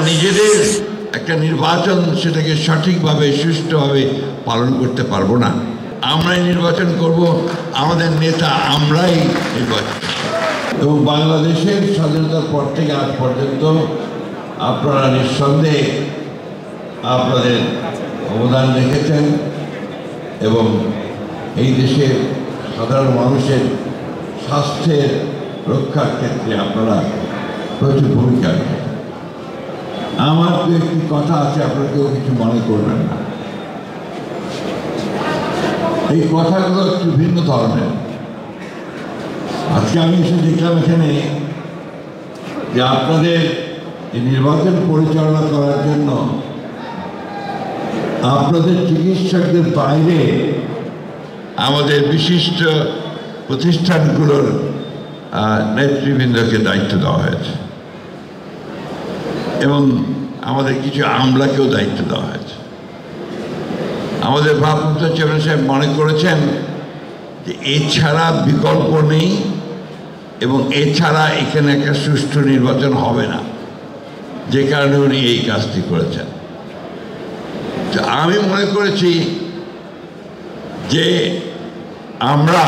নিজেদের একটা নির্বাচন সেটাকে সঠিকভাবে সুষ্ঠুভাবে পালন করতে পারবো না। আমরাই নির্বাচন করব, আমাদের নেতা আমরাই নির্বাচন। এবং বাংলাদেশের স্বাধীনতার পর থেকে আজ পর্যন্ত আপনারা নিঃসন্দেহে আপনাদের অবদান রেখেছেন এবং এই দেশের সাধারণ মানুষের স্বাস্থ্যের রক্ষার ক্ষেত্রে আপনারা প্রচুর ভূমিকা রাখেন। আমার তো একটি কথা আছে, আপনারা কেউ কিছু মনে করবেন না। এই কথাগুলো একটু ভিন্ন ধরনের। আজকে আমি এসে দেখলাম এখানে যে আপনাদের এই নির্বাচন পরিচালনা করার জন্য আপনাদের চিকিৎসকদের বাইরে আমাদের বিশিষ্ট প্রতিষ্ঠানগুলোর নেতৃবৃন্দকে দায়িত্ব দেওয়া হয়েছে এবং আমাদের কিছু আমলাকেও দায়িত্ব দেওয়া হয়েছে। আমাদের ভারপ্রাপ্ত চেয়ারম্যান সাহেব মনে করেছেন যে এছাড়া বিকল্প নেই এবং এছাড়া এখানে একটা সুষ্ঠু নির্বাচন হবে না, যে কারণে উনি এই কাজটি করেছেন। আমি মনে করেছি যে আমরা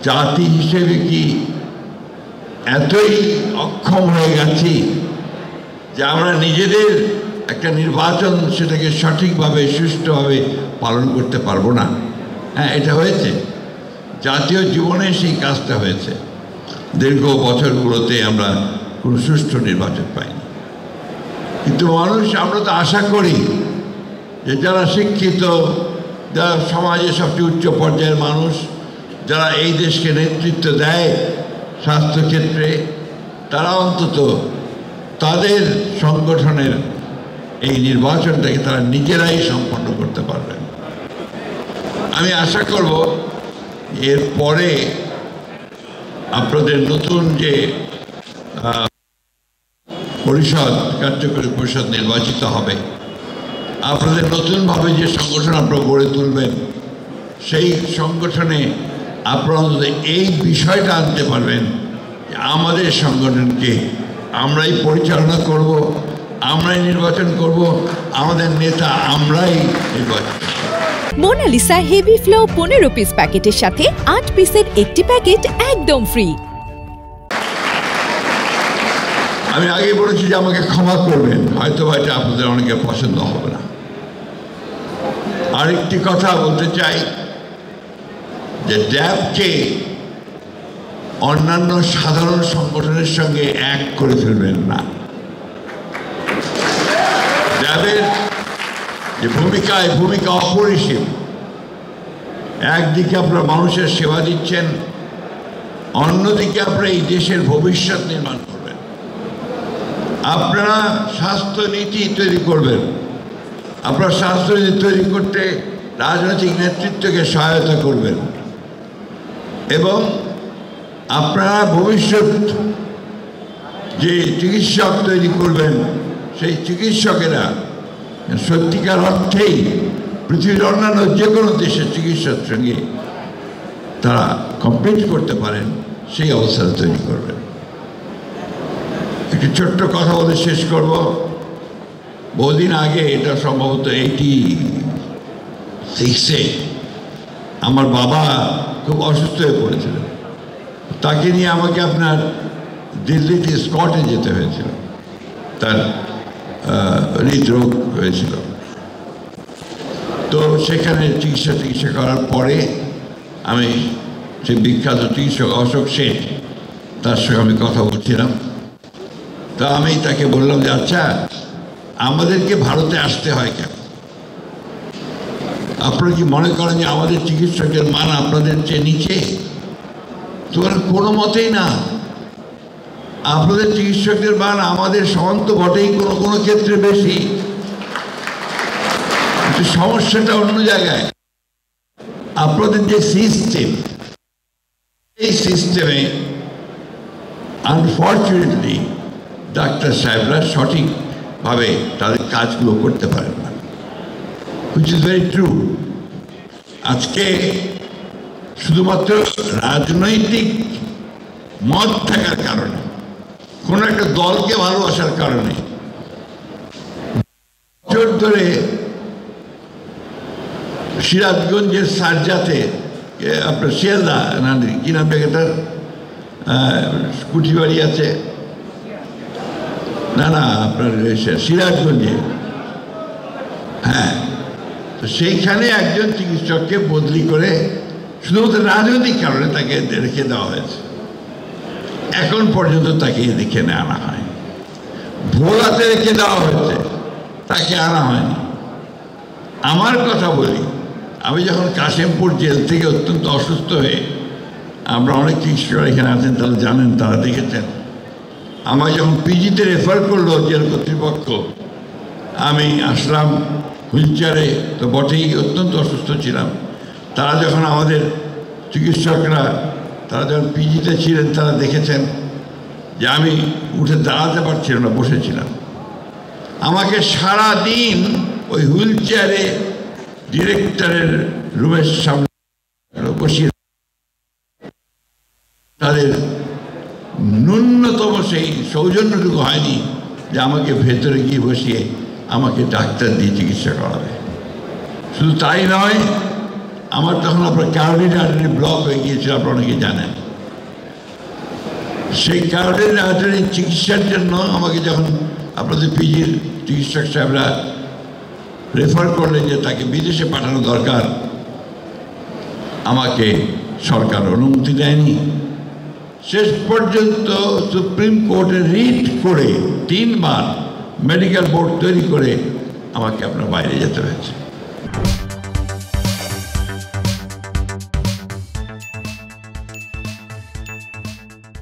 জাতি হিসেবে কি এতই অক্ষম হয়ে গেছি যে আমরা নিজেদের একটা নির্বাচন সেটাকে সঠিকভাবে সুষ্ঠুভাবে পালন করতে পারবো না। হ্যাঁ, এটা হয়েছে, জাতীয় জীবনে সেই কাজটা হয়েছে। দীর্ঘ বছরগুলোতে আমরা কোনো সুষ্ঠু নির্বাচন পাইনি। কিন্তু আমরা তো আশা করি যে যারা শিক্ষিত, যারা সমাজের সবচেয়ে উচ্চ পর্যায়ের মানুষ, যারা এই দেশকে নেতৃত্ব দেয় স্বাস্থ্যক্ষেত্রে, তারা অন্তত তাদের সংগঠনের এই নির্বাচনটাকে তারা নিজেরাই সম্পন্ন করতে পারবেন। আমি আশা করব এরপরে আপনাদের নতুন যে পরিষদ, কার্যকরী পরিষদ নির্বাচিত হবে, আপনাদের নতুনভাবে যে সংগঠন আপনারা গড়ে তুলবেন, সেই সংগঠনে আপনারা অন্তত এই বিষয়টা আনতে পারবেন যে আমাদের সংগঠনকে আমরাই পরিচালনা করব, আমরাই নির্বাচন করব, আমাদের নেতা আমরাই নির্বাচন। মোনালিসা হেভি ফ্লো 15 পিস প্যাকেটের সাথে 8 পিসের একটি প্যাকেট একদম ফ্রি। আমি আগে বলেছি যে আমাকে ক্ষমা করবেন, হয়তো এটা আপনাদের অনেকের পছন্দ হবে না। আরেকটি কথা বলতে চাই যে ড্যাবকে অন্যান্য সাধারণ সংগঠনের সঙ্গে এক করে ফেলবেন না। ড্যাবের যে ভূমিকা অপরিসীম। একদিকে আপনারা মানুষের সেবা দিচ্ছেন, অন্যদিকে আপনারা এই দেশের ভবিষ্যৎ নির্মাণ করবেন। আপনারা স্বাস্থ্যনীতি তৈরি করবেন। আপনারা স্বাস্থ্যনীতি তৈরি করতে রাজনৈতিক নেতৃত্বকে সহায়তা করবেন এবং আপনারা ভবিষ্যৎ যে চিকিৎসক তৈরি করবেন, সেই চিকিৎসকেরা সত্যিকার অর্থেই পৃথিবীর অন্যান্য যে কোনো দেশের চিকিৎসার সঙ্গে তারা কম্পিট করতে পারেন, সেই অবস্থা তৈরি করবেন। একটি ছোট্ট কথা বলে শেষ করব। বহুদিন আগে, এটা সম্ভবত 86-এ আমার বাবা খুব অসুস্থ হয়ে পড়েছিলেন। তাকে নিয়ে আমাকে আপনার দিল্লিতে স্কটে যেতে হয়েছিল। তার হৃদরোগ হয়েছিল। তো সেখানে চিকিৎসা করার পরে আমি সেই বিখ্যাত চিকিৎসক অশোক সেন, তার সঙ্গে আমি কথা বলছিলাম। তা আমি তাকে বললাম যে আচ্ছা, আমাদেরকে ভারতে আসতে হয় কেন? আপনারা কি মনে করেন যে আমাদের চিকিৎসকের মান আপনাদের চেয়ে নিচে? তোমার কোনো মতেই না। আপনাদের চিকিৎসকের মান আমাদের সমান তো বটেই, কোনো ক্ষেত্রে বেশি। সমস্যাটা অন্য জায়গায়। আপনাদের যে সিস্টেম, এই সিস্টেমে আনফর্চুনেটলি ডাক্তার সাহেবরা সঠিকভাবে তাদের কাজগুলো করতে পারেন না, হুইচ ইজ ভেরি ট্রু। আজকে শুধুমাত্র রাজনৈতিক মত থাকার কারণে, কোনো একটা দলকে ভালোবাসার কারণে বছর ধরে সিরাজগঞ্জের সারজাতে আপনার শিয়ালদা না কি নাম এটার কুঠি বাড়ি আছে না না আপনার সিরাজগঞ্জে, হ্যাঁ, তো সেইখানে একজন চিকিৎসককে বদলি করে শুধুমাত্র রাজনৈতিক কারণে তাকে রেখে দেওয়া হয়েছে। এখন পর্যন্ত তাকে এখানে আনা হয়। ভোলাতে রেখে দেওয়া হয়েছে, তাকে আনা হয়নি। আমার কথা বলি, আমি যখন কাশিমপুর জেল থেকে অত্যন্ত অসুস্থ হয়ে, আমরা অনেক চিকিৎসকরা এখানে আছেন, তারা জানেন, তারা দেখেছেন, আমাকে যখন পিজিতে রেফার করলো জেল কর্তৃপক্ষ, আমি আসলাম হুইল চেয়ারে, তো বটেই অত্যন্ত অসুস্থ ছিলাম। তারা যখন আমাদের চিকিৎসকরা তারা যখন পিজিতে ছিলেন, তারা দেখেছেন যে আমি উঠে দাঁড়াতে পারছিলাম না, বসেছিলাম। আমাকে সারা দিন ওই হুইল চেয়ারে ডিরেক্টরের রুমের সামনে বসিয়ে, তাদের ন্যূনতম সেই সৌজন্যটুকু হয়নি যে আমাকে ভেতরে গিয়ে বসিয়ে আমাকে ডাক্তার দিয়ে চিকিৎসা করাবে। শুধু তাই নয়, আমার তখন আপনার ক্যারোটিড আর্টারি ব্লক হয়ে গিয়েছিল, আপনারা অনেকে জানেন। সেই ক্যারোটিড আর্টারি চিকিৎসার জন্য আমাকে যখন আপনাদের পিজির চিকিৎসক সাহেবরা রেফার করলেন যে তাকে বিদেশে পাঠানো দরকার, আমাকে সরকার অনুমতি দেয়নি। শেষ পর্যন্ত সুপ্রিম কোর্টে রিট করে 3 বার মেডিকেল বোর্ড তৈরি করে আমাকে আপনার বাইরে যেতে হয়েছে।